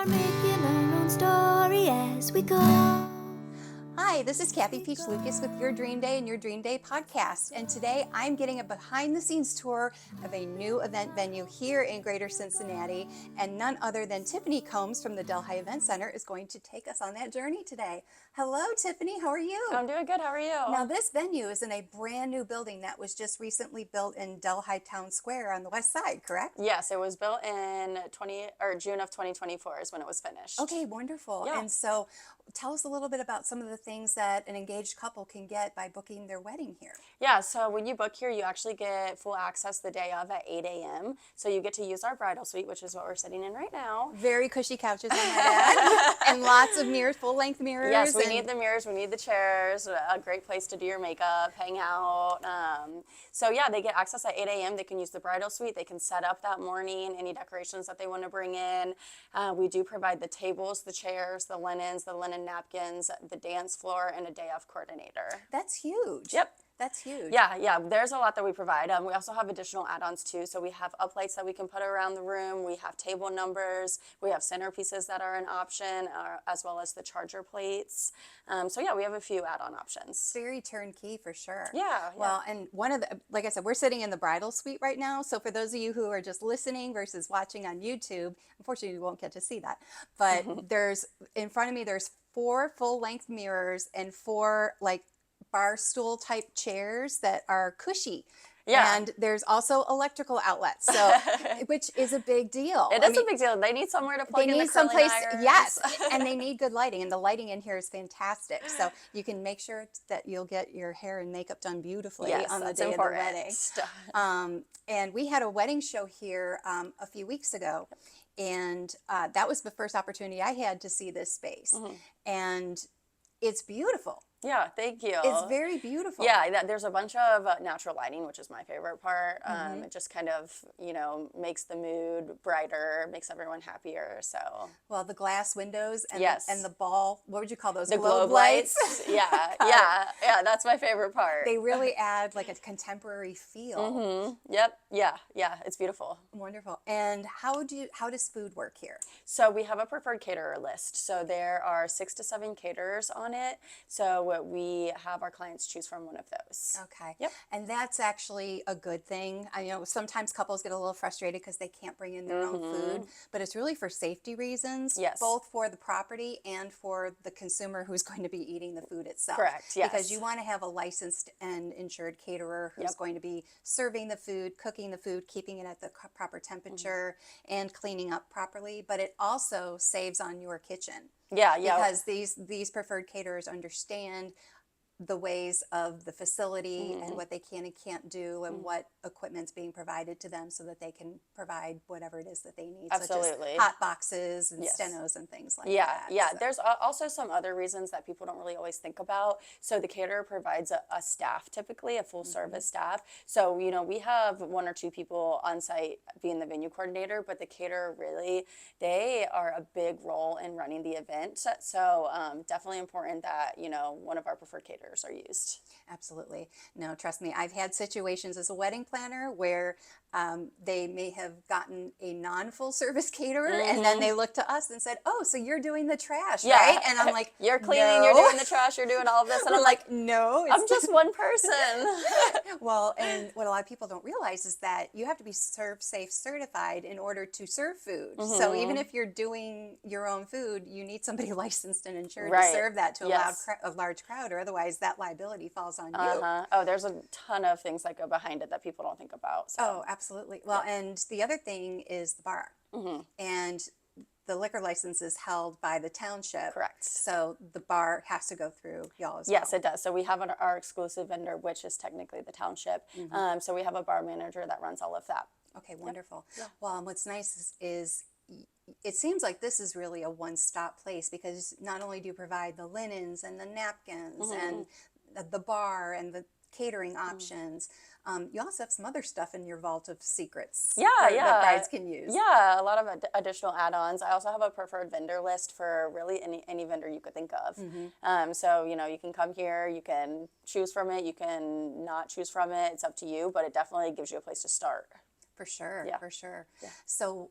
making our own story as we go. Hi, this is Kathy Piech-Lukas with Your Dream Day and Your Dream Day podcast. And today I'm getting a behind the scenes tour of a new event venue here in Greater Cincinnati. And none other than Tiffany Combs from the Delhi Event Center is going to take us on that journey today. Hello, Tiffany. How are you? I'm doing good. How are you? Now, this venue is in a brand new building that was just recently built in Delhi Town Square on the west side, correct? Yes, it was built in June of 2024 is when it was finished. Okay, wonderful. Yeah. And so tell us a little bit about some of the things that an engaged couple can get by booking their wedding here. Yeah, so when you book here, you actually get full access the day of at 8 a.m. So you get to use our bridal suite, which is what we're sitting in right now. Very cushy couches, I might add, and lots of mirrors, full-length mirrors. Yes, we need the mirrors, we need the chairs, a great place to do your makeup, hang out. So yeah, they get access at 8 a.m. They can use the bridal suite. They can set up that morning, any decorations that they want to bring in. We do provide the tables, the chairs, the linens, the linen napkins, the dance floor, and a day of coordinator. That's huge. Yep. That's huge. Yeah, there's a lot that we provide. We also have additional add-ons too. So we have uplights that we can put around the room. We have table numbers. We have centerpieces that are an option, as well as the charger plates. So yeah, we have a few add-on options. Very turnkey for sure. Yeah. Well, and one of the, like I said, we're sitting in the bridal suite right now. So for those of you who are just listening versus watching on YouTube, unfortunately you won't get to see that. But in front of me, there's 4 full-length mirrors and 4 bar stool type chairs that are cushy. Yeah. And there's also electrical outlets, so which is a big deal. It is a big deal. They need somewhere to plug in the curling someplace, irons. yes, and they need good lighting, and the lighting in here is fantastic. So you can make sure that you'll get your hair and makeup done beautifully on the day of the wedding. And we had a wedding show here a few weeks ago, and that was the first opportunity I had to see this space, and it's beautiful. Yeah, thank you. It's very beautiful. Yeah, there's a bunch of natural lighting, which is my favorite part. It just kind of, makes the mood brighter, makes everyone happier. So. Well, the glass windows and, yes. and the ball, what would you call those? The globe lights. Yeah, that's my favorite part. They really add like a contemporary feel. Yep, yeah, it's beautiful. Wonderful. And how does food work here? So we have a preferred caterer list. So there are 6 to 7 caterers on it. So we have our clients choose from one of those. Okay. Yep. And that's actually a good thing. I know sometimes couples get a little frustrated because they can't bring in their own food, but it's really for safety reasons, yes. both for the property and for the consumer who's going to be eating the food itself. Correct, yes. Because you want to have a licensed and insured caterer who's going to be serving the food, cooking the food, keeping it at the proper temperature, and cleaning up properly, but it also saves on your kitchen. Yeah. Because these preferred caterers understand the ways of the facility and what they can and can't do and what equipment's being provided to them so that they can provide whatever it is that they need, Absolutely. such as hot boxes and Yes. stenos and things like Yeah, that. yeah. So. There's also some other reasons that people don't really always think about. So the caterer provides a staff, typically a full service staff. So, we have 1 or 2 people on site being the venue coordinator, but the caterer really, they are a big role in running the event. So definitely important that, one of our preferred caterers are used. Absolutely. No, trust me, I've had situations as a wedding planner where they may have gotten a non-full service caterer and then they looked to us and said, oh, so you're doing the trash, right? And I'm like, you're cleaning, no. you're doing the trash, you're doing all of this. And I'm like, no, I'm just one person. Well, and what a lot of people don't realize is that you have to be Serve Safe certified in order to serve food. So even if you're doing your own food, you need somebody licensed and insured to serve that to a large crowd, or otherwise that liability falls on you. Oh, there's a ton of things that go behind it that people don't think about. So. Oh, absolutely. Well, and the other thing is the bar. And the liquor license is held by the township. Correct. So the bar has to go through y'all as well. Yes, it does. So we have our exclusive vendor, which is technically the township. So we have a bar manager that runs all of that. Okay, wonderful. Yep. Well, and what's nice is it seems like this is really a one-stop place because not only do you provide the linens and the napkins and the bar and the catering options, you also have some other stuff in your vault of secrets that brides can use. Yeah, a lot of additional add-ons. I also have a preferred vendor list for really any vendor you could think of. So, you can come here, you can choose from it, you can not choose from it. It's up to you, but it definitely gives you a place to start. For sure, Yeah. for sure. Yeah. So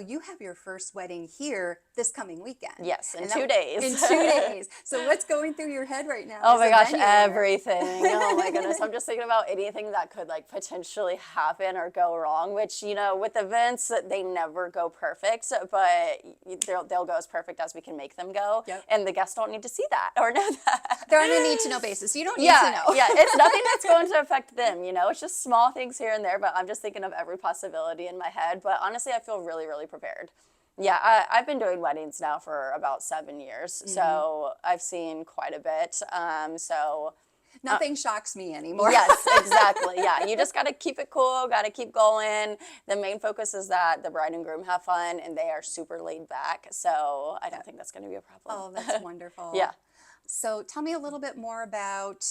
you have your first wedding here this coming weekend. Yes, in And 2 days. In 2 days. So what's going through your head right now? Oh as my a gosh, venue owner? everything. Oh my goodness. I'm just thinking about anything that could like potentially happen or go wrong, which, you know, with events, they never go perfect, but they'll go as perfect as we can make them go. Yep. And the guests don't need to see that or know that. They're on a need-to-know basis. You don't need to know. Yeah, it's nothing that's going to affect them, you know, it's just small things here and there, but I'm just thinking of every possibility in my head. But honestly, I feel really, really prepared. Yeah, I've been doing weddings now for about 7 years, so I've seen quite a bit. Nothing shocks me anymore. Yes, exactly. Yeah, you just got to keep it cool, got to keep going. The main focus is that the bride and groom have fun, and they are super laid back, so I don't think that's going to be a problem. Oh, that's wonderful. Yeah. So tell me a little bit more about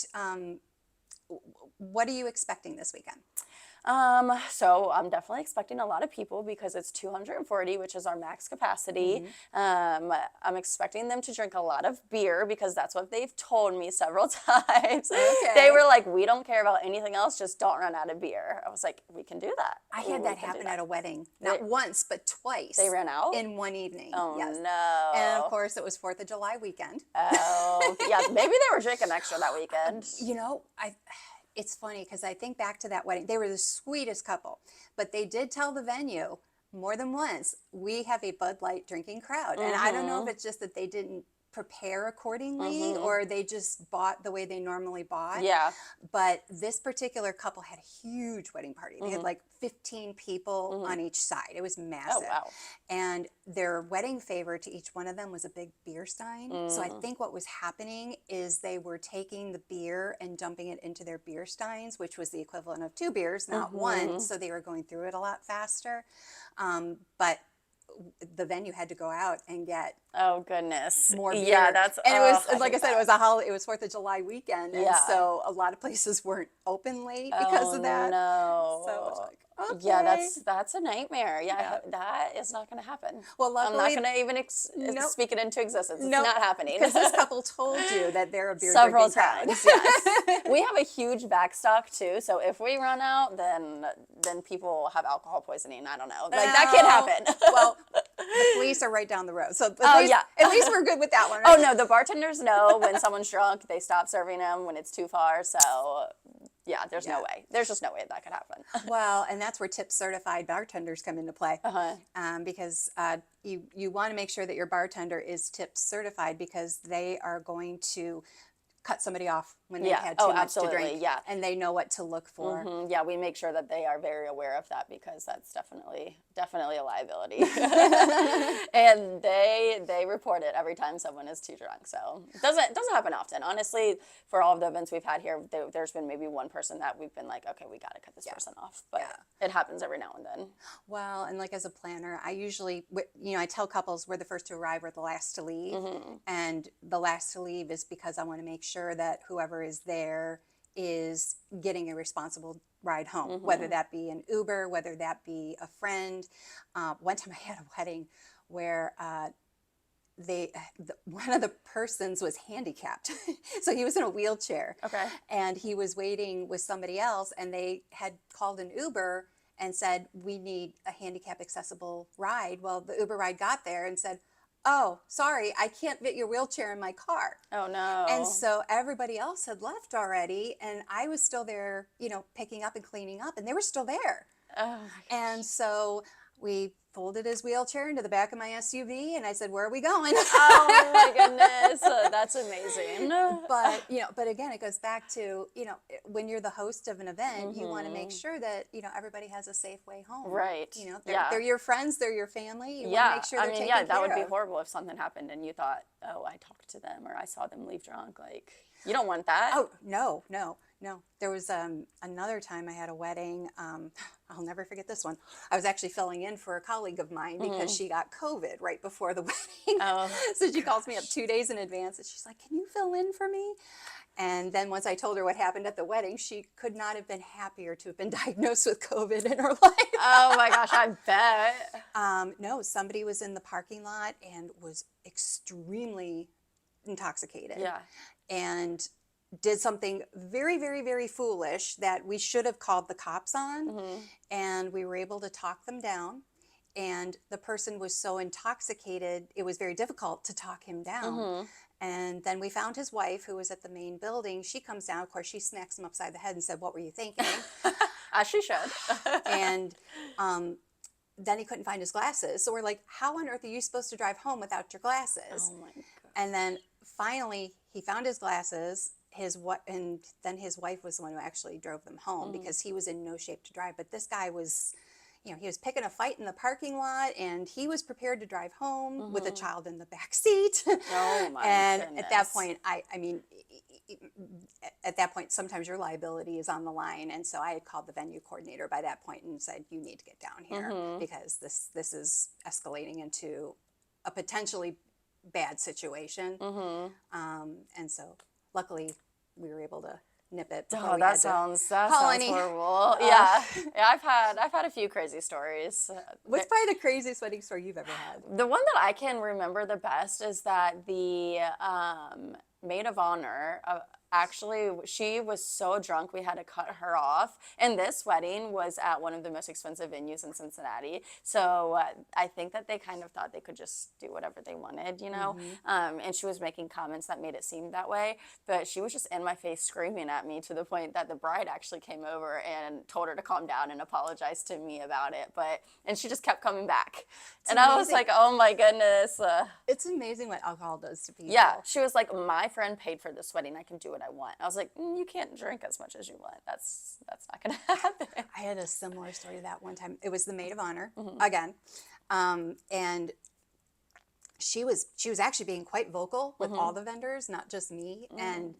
what are you expecting this weekend? So I'm definitely expecting a lot of people because it's 240, which is our max capacity. I'm expecting them to drink a lot of beer because that's what they've told me several times. Okay. They were like, we don't care about anything else, just don't run out of beer. I was like, we can do that. I had that happen at a wedding, not once, but twice. They ran out? In one evening. Oh, yes. no. And of course, it was 4th of July weekend. Oh, yeah, maybe they were drinking extra that weekend. You know, it's funny because I think back to that wedding. They were the sweetest couple, but they did tell the venue more than once, we have a Bud Light drinking crowd. And I don't know if it's just that they didn't prepare accordingly or they just bought the way they normally bought. Yeah. But this particular couple had a huge wedding party. They had like 15 people on each side. It was massive. Oh, wow. And their wedding favor to each one of them was a big beer stein. So I think what was happening is they were taking the beer and dumping it into their beer steins, which was the equivalent of 2 beers, not one. So they were going through it a lot faster. But the venue had to go out and get more beer. Yeah, that's and it was like I said, it was a holiday. It was 4th of July weekend, and Yeah. so a lot of places weren't open late because of that. No. So it's like, okay. Yeah, that's a nightmare. Yeah, that is not going to happen. Well, I'm luckily, not going to even speak it into existence. It's not happening. because this couple told you that they're a beer Several drinking crowd. times. Yes, we have a huge backstock too. So if we run out, then people have alcohol poisoning. I don't know. Like that can't happen. Well, the police are right down the road, so yeah. at least we're good with that one. Oh Right? no, the bartenders know when someone's drunk. They stop serving them when it's too far. So yeah, there's no way. There's just no way that could happen. Well, and that's where tip certified bartenders come into play, because you want to make sure that your bartender is tip certified because they are going to cut somebody off when they had too much to drink, and they know what to look for. Yeah, we make sure that they are very aware of that because that's definitely a liability. And they report it every time someone is too drunk. So it doesn't happen often. Honestly, for all of the events we've had here, there's been maybe one person that we've been like, okay, we got to cut this person off. But it happens every now and then. Well, and like as a planner, I usually, I tell couples we're the first to arrive, we're the last to leave. And the last to leave is because I want to make sure that whoever is there is getting a responsible ride home, whether that be an Uber, whether that be a friend. One time I had a wedding where one of the persons was handicapped. So he was in a wheelchair. Okay. And he was waiting with somebody else, and they had called an Uber and said, we need a handicap accessible ride. Well, the Uber ride got there and said, oh, sorry, I can't fit your wheelchair in my car. Oh, no. And so everybody else had left already, and I was still there, picking up and cleaning up, and they were still there. Oh, my gosh. And so we folded his wheelchair into the back of my SUV, and I said, where are we going? Oh, my goodness. That's amazing. But again, it goes back to, when you're the host of an event, you want to make sure that, everybody has a safe way home. Right. They're your friends, they're your family. You want to make sure they're taken care of. that would be horrible if something happened and you thought, oh, I talked to them or I saw them leave drunk. Like, you don't want that. Oh, no. There was another time I had a wedding. I'll never forget this one. I was actually filling in for a colleague of mine because she got COVID right before the wedding. Oh. So she calls me up 2 days in advance and she's like, can you fill in for me? And then once I told her what happened at the wedding, she could not have been happier to have been diagnosed with COVID in her life. Oh my gosh, I bet. No, somebody was in the parking lot and was extremely intoxicated. Yeah. And did something very, very, very foolish that we should have called the cops on. And we were able to talk them down. And the person was so intoxicated, it was very difficult to talk him down. And then we found his wife, who was at the main building. She comes down. Of course, she smacks him upside the head and said, "What were you thinking?" As she should. And then he couldn't find his glasses. So we're like, how on earth are you supposed to drive home without your glasses? Oh my God. And then finally, he found his glasses. And then his wife was the one who actually drove them home because he was in no shape to drive. But this guy was, he was picking a fight in the parking lot, and he was prepared to drive home with a child in the back seat. Oh my And goodness. at that point, I mean, at that point, sometimes your liability is on the line. And so I had called the venue coordinator by that point and said, "You need to get down here because this is escalating into a potentially bad situation." And so luckily we were able to nip it before we had to sounds call any. horrible. Yeah, I've had a few crazy stories. What's probably the craziest wedding story you've ever had? The one that I can remember the best is that the maid of honor, actually, she was so drunk we had to cut her off. And this wedding was at one of the most expensive venues in Cincinnati. So I think that they kind of thought they could just do whatever they wanted, and she was making comments that made it seem that way. But she was just in my face screaming at me to the point that the bride actually came over and told her to calm down and apologize to me about it. And she just kept coming back. And I was like, oh my goodness. It's amazing what alcohol does to people. Yeah, she was like, my friend paid for this wedding. I can do what I want. I was like, you can't drink as much as you want. That's not going to happen. I had a similar story to that one time. It was the maid of honor again, and she was actually being quite vocal with all the vendors, not just me. And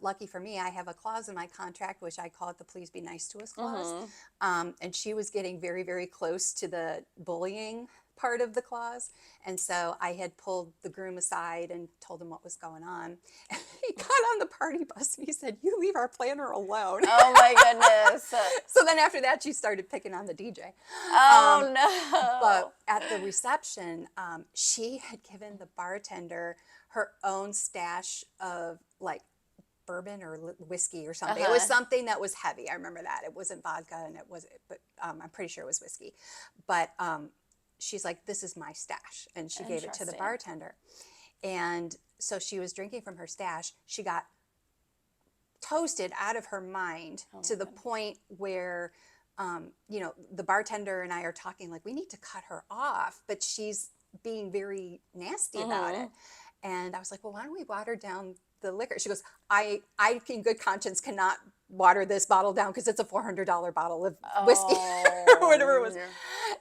lucky for me, I have a clause in my contract which I call it the "Please Be Nice to Us" clause. And she was getting very, very close to the bullying part of the clause, and so I had pulled the groom aside and told him what was going on. And he got on the party bus and he said, "You leave our planner alone." Oh my goodness. So then after that, she started picking on the DJ. Oh no. But at the reception, she had given the bartender her own stash of like bourbon or whiskey or something. It was something that was heavy. I remember that. It wasn't vodka, and but I'm pretty sure it was whiskey. But she's like, "This is my stash," and she gave it to the bartender. And so she was drinking from her stash. She got toasted out of her mind to the point where, the bartender and I are talking like, we need to cut her off, but she's being very nasty about it. And I was like, well, why don't we water down the liquor? She goes, I in good conscience cannot water this bottle down because it's a $400 bottle of whiskey or whatever it was.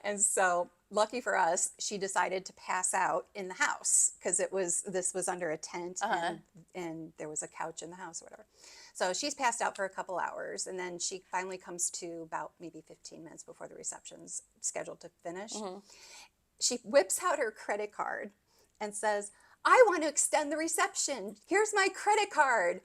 And so lucky for us, she decided to pass out in the house because this was under a tent and there was a couch in the house or whatever. So she's passed out for a couple hours, and then she finally comes to about maybe 15 minutes before the reception's scheduled to finish. She whips out her credit card and says, "I want to extend the reception. Here's my credit card."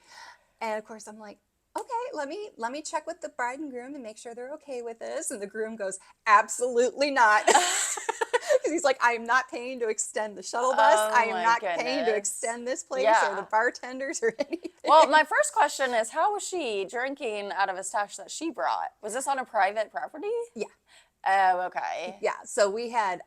And of course I'm like, okay, let me check with the bride and groom and make sure they're okay with this. And the groom goes, "Absolutely not." Because he's like, "I am not paying to extend the shuttle bus. I am not paying to extend this place or the bartenders or anything." Well, my first question is, how was she drinking out of a stash that she brought? Was this on a private property? Yeah. Oh, okay. Yeah. So we had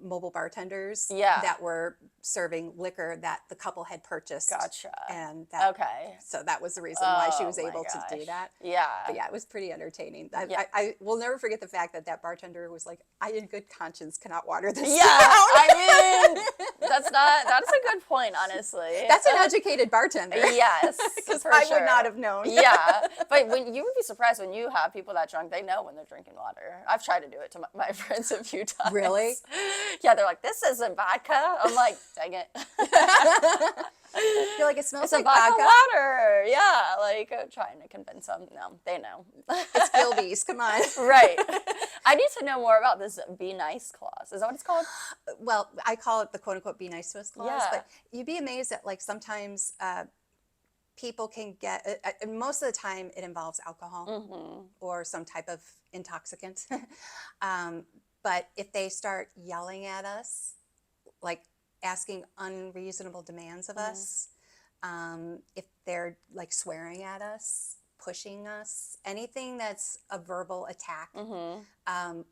mobile bartenders that were serving liquor that the couple had purchased. Gotcha. And that, okay. So that was the reason why she was able to do that. Yeah. But yeah, it was pretty entertaining. I will never forget the fact that bartender was like, "I in good conscience cannot water this down." I mean, that's a good point, honestly. That's an educated bartender. Yes. Because I would not have known. Yeah. But when you would be surprised when you have people that drunk, they know when they're drinking water. I've tried to do it to my friends a few times. Really? Yeah, they're like, "This isn't vodka." I'm like, dang it. You're like, "It smells It's like a vodka vodka." water. Yeah, like trying to convince them. No, they know. It's Gilby's. Come on. Right. I need to know more about this "be nice" clause. Is that what it's called? Well, I call it the "quote unquote" "be nice to us" clause. Yeah. But you'd be amazed that like sometimes people can get. Most of the time, it involves alcohol or some type of intoxicant. But if they start yelling at us, like asking unreasonable demands of us, if they're like swearing at us, pushing us, anything that's a verbal attack,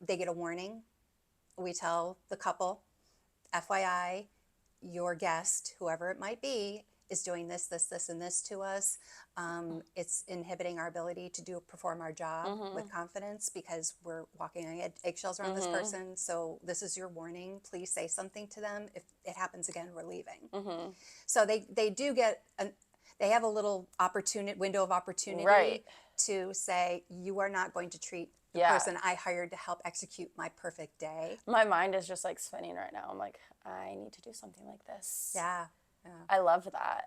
they get a warning. We tell the couple, FYI, your guest, whoever it might be, is doing this, this, this, and this to us. It's inhibiting our ability to perform our job with confidence because we're walking on eggshells around this person. So this is your warning. Please say something to them. If it happens again, we're leaving. So they do get they have a little window of opportunity to say, you are not going to treat the person I hired to help execute my perfect day. My mind is just like spinning right now. I'm like, I need to do something like this. Yeah. I love that.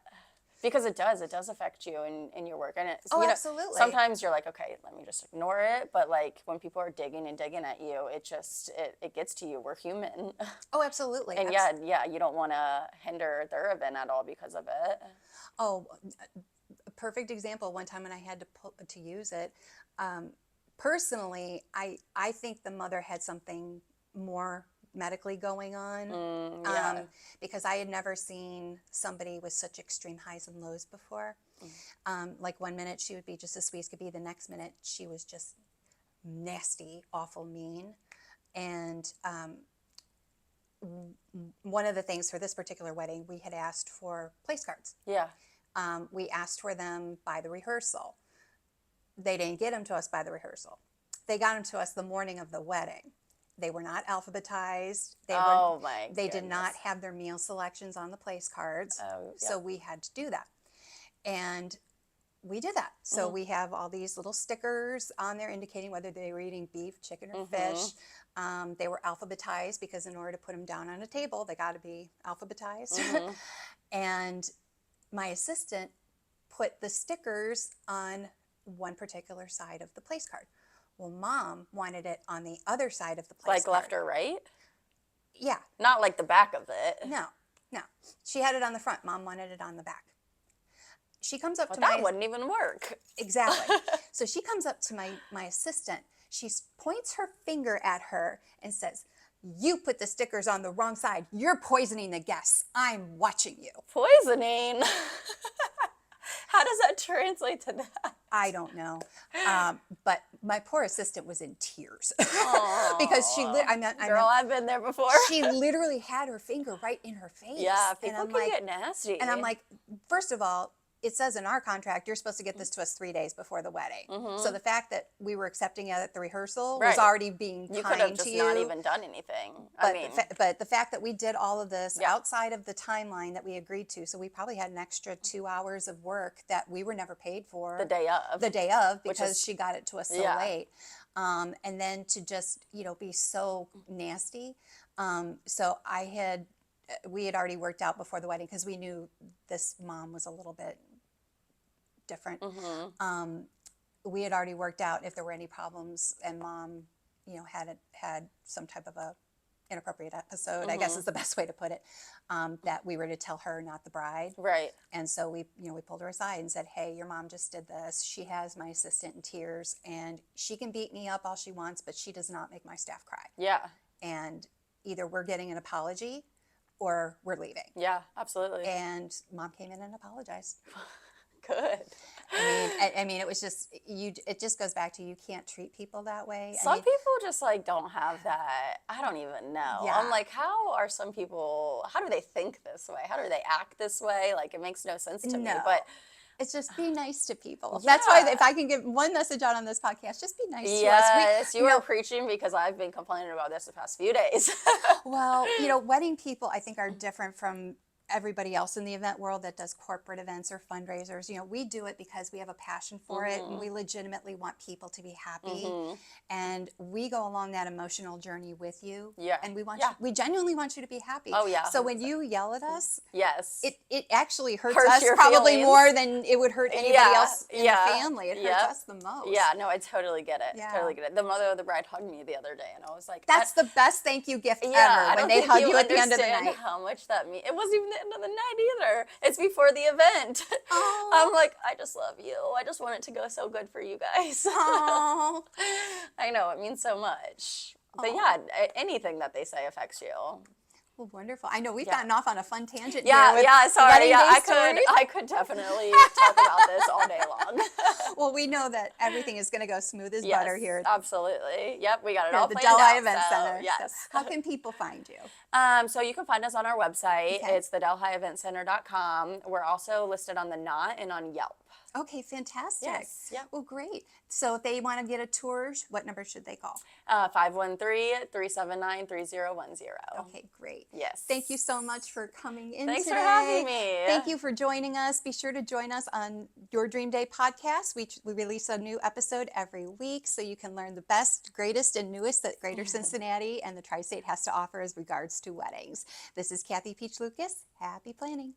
Because it does affect you in your work. And it's, absolutely. Sometimes you're like, okay, let me just ignore it. But like when people are digging and digging at you, it gets to you. We're human. Oh, absolutely. And you don't want to hinder their event at all because of it. Oh, a perfect example. One time when I had to use it, personally, I think the mother had something more medically going on because I had never seen somebody with such extreme highs and lows before. Like one minute she would be just as sweet as could be, the next minute she was just nasty, awful, mean. And one of the things for this particular wedding, we had asked for place cards. Yeah. We asked for them by the rehearsal. They didn't get them to us by the rehearsal. They got them to us the morning of the wedding. They were not alphabetized. They did not have their meal selections on the place cards. So we had to do that. And we did that. So we have all these little stickers on there indicating whether they were eating beef, chicken, or fish. They were alphabetized because in order to put them down on a table, they got to be alphabetized. And my assistant put the stickers on one particular side of the place card. Well, Mom wanted it on the other side of the place card. Like left or right? Yeah. Not like the back of it. No. She had it on the front. Mom wanted it on the back. She comes up to that wouldn't even work. Exactly. So she comes up to my assistant. She points her finger at her and says, "You put the stickers on the wrong side. You're poisoning the guests. I'm watching you." Poisoning? How does that translate to that? I don't know. But my poor assistant was in tears because Girl, I've been there before. She literally had her finger right in her face. Yeah, people can get nasty. And I'm like, first of all, it says in our contract, you're supposed to get this to us 3 days before the wedding. So the fact that we were accepting it at the rehearsal was already being kind to you. You could have just not even done anything. But the fact that we did all of this outside of the timeline that we agreed to, so we probably had an extra 2 hours of work that we were never paid for. The day of. Because she got it to us so late. And then to just, be so nasty. So we had already worked out before the wedding because we knew this mom was a little bit different. We had already worked out if there were any problems, and Mom, had some type of a inappropriate episode, I guess is the best way to put it, that we were to tell her, not the bride. Right. And so we pulled her aside and said, "Hey, your mom just did this. She has my assistant in tears, and she can beat me up all she wants, but she does not make my staff cry. Yeah. And either we're getting an apology or we're leaving." Yeah, absolutely. And Mom came in and apologized. Good. I mean, it was just it just goes back to, you can't treat people that way. Some people just don't have that. I don't even know. Yeah. I'm like, how do they think this way? How do they act this way? It makes no sense to me. But it's just be nice to people. Yeah. That's why if I can give one message out on this podcast, just be nice to us. Yes, you are preaching, because I've been complaining about this the past few days. Well, wedding people, I think, are different from everybody else in the event world that does corporate events or fundraisers. We do it because we have a passion for it, and we legitimately want people to be happy. And we go along that emotional journey with you. Yeah. And we genuinely want you to be happy. Oh, yeah. So when you yell at us, yes, it actually hurts us your probably feelings. more than it would hurt anybody else in the family. It hurts us the most. Yeah, no, I totally get it. Yeah. Totally get it. The mother of the bride hugged me the other day, and I was like, that's the best thank you gift ever, when they hug you at the end of the night. How much that means. It wasn't even the end of the night either. It's before the event. Oh. I'm like, I just love you. I just want it to go so good for you guys. Oh. I know, it means so much. But yeah, anything that they say affects you. Well, wonderful. I know we've Yeah. gotten off on a fun tangent Yeah, here with yeah, sorry. wedding Yeah, day stories. I could definitely talk about this all day long. Well, we know that everything is going to go smooth as butter Yes, here absolutely. Yep, we got it at all the planned Delhi out. Event So, Center. yes. So how can people find you? So you can find us on our website. Okay. It's thedelhieventcenter.com. We're also listed on the Knot and on Yelp. Okay, fantastic. Yes, yep. Well, great. So if they want to get a tour, what number should they call? 513-379-3010. Okay, great. Yes. Thank you so much for coming in Thanks today. for having me. Thank you for joining us. Be sure to join us on Your Dream Day podcast. We release a new episode every week so you can learn the best, greatest, and newest that Greater Cincinnati and the Tri-State has to offer as regards to weddings. This is Kathy Piech-Lukas. Happy planning.